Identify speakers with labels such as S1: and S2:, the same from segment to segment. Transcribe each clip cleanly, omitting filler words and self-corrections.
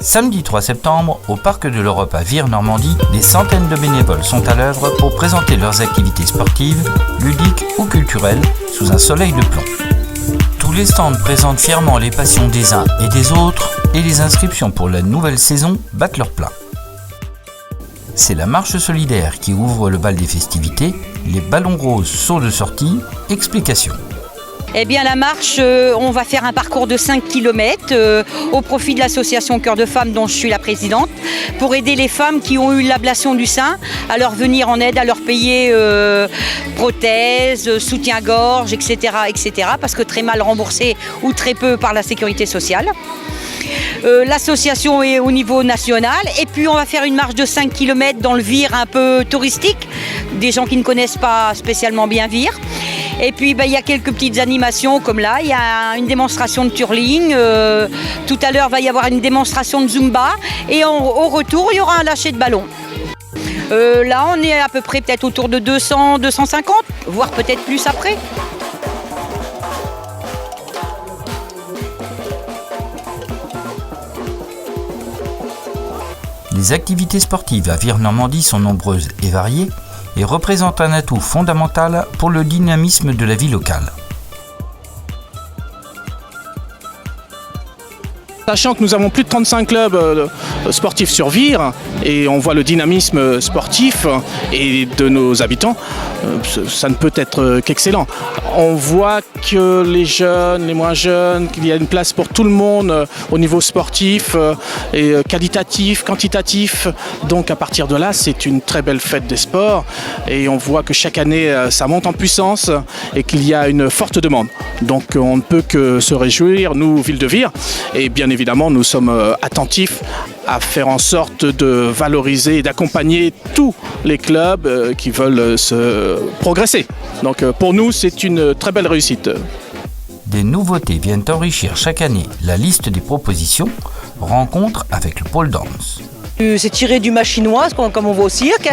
S1: Samedi 3 septembre, au Parc de l'Europe à Vire-Normandie, des centaines de bénévoles sont à l'œuvre pour présenter leurs activités sportives, ludiques ou culturelles sous un soleil de plomb. Tous les stands présentent fièrement les passions des uns et des autres et les inscriptions pour la nouvelle saison battent leur plein. C'est la marche solidaire qui ouvre le bal des festivités, les ballons roses sauts de sortie, explications.
S2: Eh bien la marche, on va faire un parcours de 5 km au profit de l'association Cœur de Femmes dont je suis la présidente pour aider les femmes qui ont eu l'ablation du sein à leur venir en aide, à leur payer prothèses, soutien-gorge, etc., parce que très mal remboursé ou très peu par la sécurité sociale. L'association est au niveau national et puis on va faire une marche de 5 km dans le Vire un peu touristique, des gens qui ne connaissent pas spécialement bien Vire. Et puis il y a quelques petites animations comme là, il y a une démonstration de twirling, tout à l'heure il va y avoir une démonstration de Zumba et au retour il y aura un lâcher de ballon. Là on est à peu près peut-être autour de 200, 250, voire peut-être plus après.
S1: Les activités sportives à Vire-Normandie sont nombreuses et variées et représentent un atout fondamental pour le dynamisme de la vie locale.
S3: Sachant que nous avons plus de 35 clubs sportifs sur Vire et on voit le dynamisme sportif et de nos habitants, ça ne peut être qu'excellent. On voit que les jeunes, les moins jeunes, qu'il y a une place pour tout le monde au niveau sportif et qualitatif, quantitatif. Donc à partir de là, c'est une très belle fête des sports et on voit que chaque année, ça monte en puissance et qu'il y a une forte demande. Donc on ne peut que se réjouir, nous, Ville de Vire, et bien évidemment, nous sommes attentifs à faire en sorte de valoriser et d'accompagner tous les clubs qui veulent se progresser. Donc pour nous, c'est une très belle réussite.
S1: Des nouveautés viennent enrichir chaque année la liste des propositions, rencontres avec le pole dance.
S4: C'est tiré du machinois, comme on voit au cirque,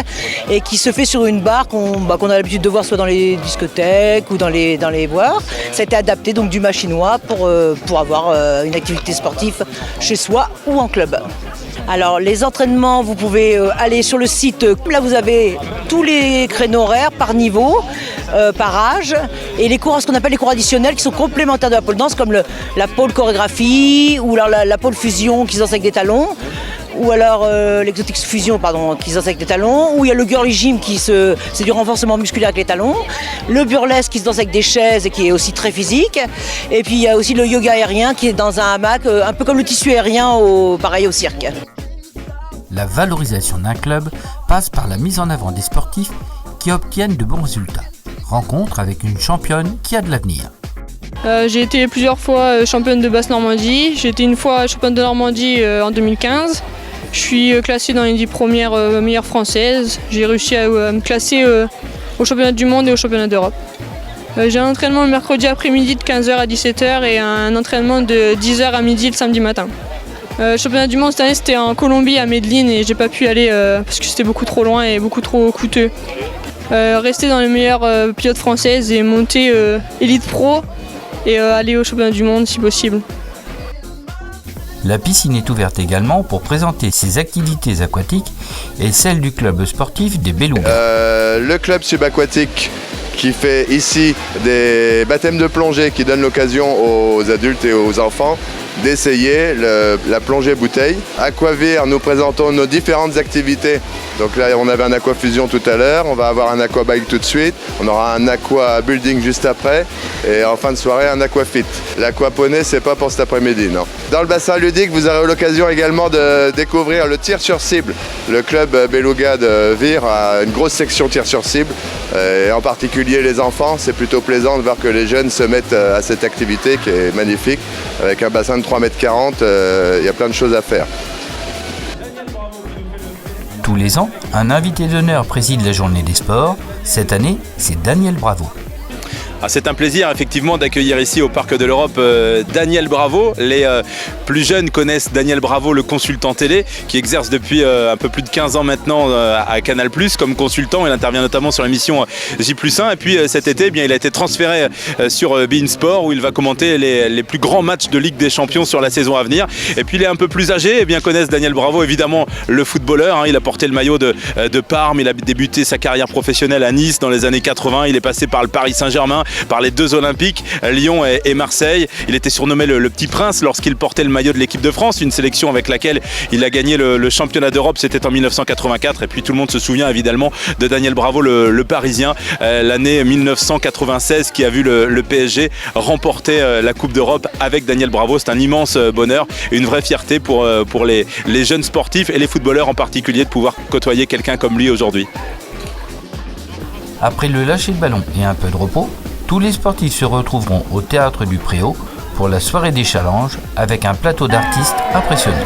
S4: et qui se fait sur une barre qu'on a l'habitude de voir soit dans les discothèques ou dans les boires. Ça a été adapté donc du machinois pour avoir une activité sportive chez soi ou en club. Alors les entraînements, vous pouvez aller sur le site, là vous avez tous les créneaux horaires par niveau, par âge, et les cours, ce qu'on appelle les cours additionnels qui sont complémentaires de la pole dance, comme la pole chorégraphie ou alors la pole fusion qui se danse avec des talons. Ou alors l'exotic fusion qui se danse avec des talons, ou il y a le girly gym c'est du renforcement musculaire avec les talons, le burlesque qui se danse avec des chaises et qui est aussi très physique, et puis il y a aussi le yoga aérien qui est dans un hamac, un peu comme le tissu aérien pareil au cirque.
S1: La valorisation d'un club passe par la mise en avant des sportifs qui obtiennent de bons résultats. Rencontre avec une championne qui a de l'avenir.
S5: J'ai été plusieurs fois championne de Basse-Normandie, j'ai été une fois championne de Normandie en 2015. Je suis classée dans les 10 premières meilleures françaises. J'ai réussi à me classer au championnat du monde et au championnat d'Europe. J'ai un entraînement le mercredi après-midi de 15h à 17h et un entraînement de 10h à midi le samedi matin. Le championnat du monde cette année c'était en Colombie à Medellín et j'ai pas pu aller parce que c'était beaucoup trop loin et beaucoup trop coûteux. Rester dans les meilleures pilotes françaises et monter Elite Pro et aller au championnat du monde si possible.
S1: La piscine est ouverte également pour présenter ses activités aquatiques et celles du club sportif des Belugas.
S6: Le club subaquatique qui fait ici des baptêmes de plongée qui donnent l'occasion aux adultes et aux enfants d'essayer la plongée bouteille. Aquavir, nous présentons nos différentes activités. Donc là, on avait un aquafusion tout à l'heure, on va avoir un aquabike tout de suite, on aura un aqua building juste après et en fin de soirée un aquafit. L'aquaponie, c'est pas pour cet après-midi, non. Dans le bassin ludique, vous aurez l'occasion également de découvrir le tir sur cible. Le club Beluga de Vire a une grosse section tir sur cible et en particulier les enfants. C'est plutôt plaisant de voir que les jeunes se mettent à cette activité qui est magnifique avec un bassin de 3,40 m, il y a plein de choses à faire.
S1: Tous les ans, un invité d'honneur préside la journée des sports. Cette année, c'est Daniel Bravo.
S7: C'est un plaisir effectivement d'accueillir ici au Parc de l'Europe Daniel Bravo. Les plus jeunes connaissent Daniel Bravo, le consultant télé, qui exerce depuis un peu plus de 15 ans maintenant à Canal+ comme consultant. Il intervient notamment sur l'émission J+1. Et puis cet été, il a été transféré sur beIN Sport où il va commenter les plus grands matchs de Ligue des Champions sur la saison à venir. Et puis les un peu plus âgés connaissent Daniel Bravo, évidemment le footballeur. Il a porté le maillot de Parme. Il a débuté sa carrière professionnelle à Nice dans les années 80. Il est passé par le Paris Saint-Germain, par les deux Olympiques, Lyon et Marseille. Il était surnommé le Petit Prince lorsqu'il portait le maillot de l'équipe de France, une sélection avec laquelle il a gagné le championnat d'Europe, c'était en 1984. Et puis tout le monde se souvient évidemment de Daniel Bravo, le Parisien, l'année 1996 qui a vu le PSG remporter la Coupe d'Europe avec Daniel Bravo. C'est un immense bonheur et une vraie fierté pour les jeunes sportifs et les footballeurs en particulier de pouvoir côtoyer quelqu'un comme lui aujourd'hui.
S1: Après le lâcher de ballon et un peu de repos, tous les sportifs se retrouveront au Théâtre du Préau pour la soirée des challenges avec un plateau d'artistes impressionnants.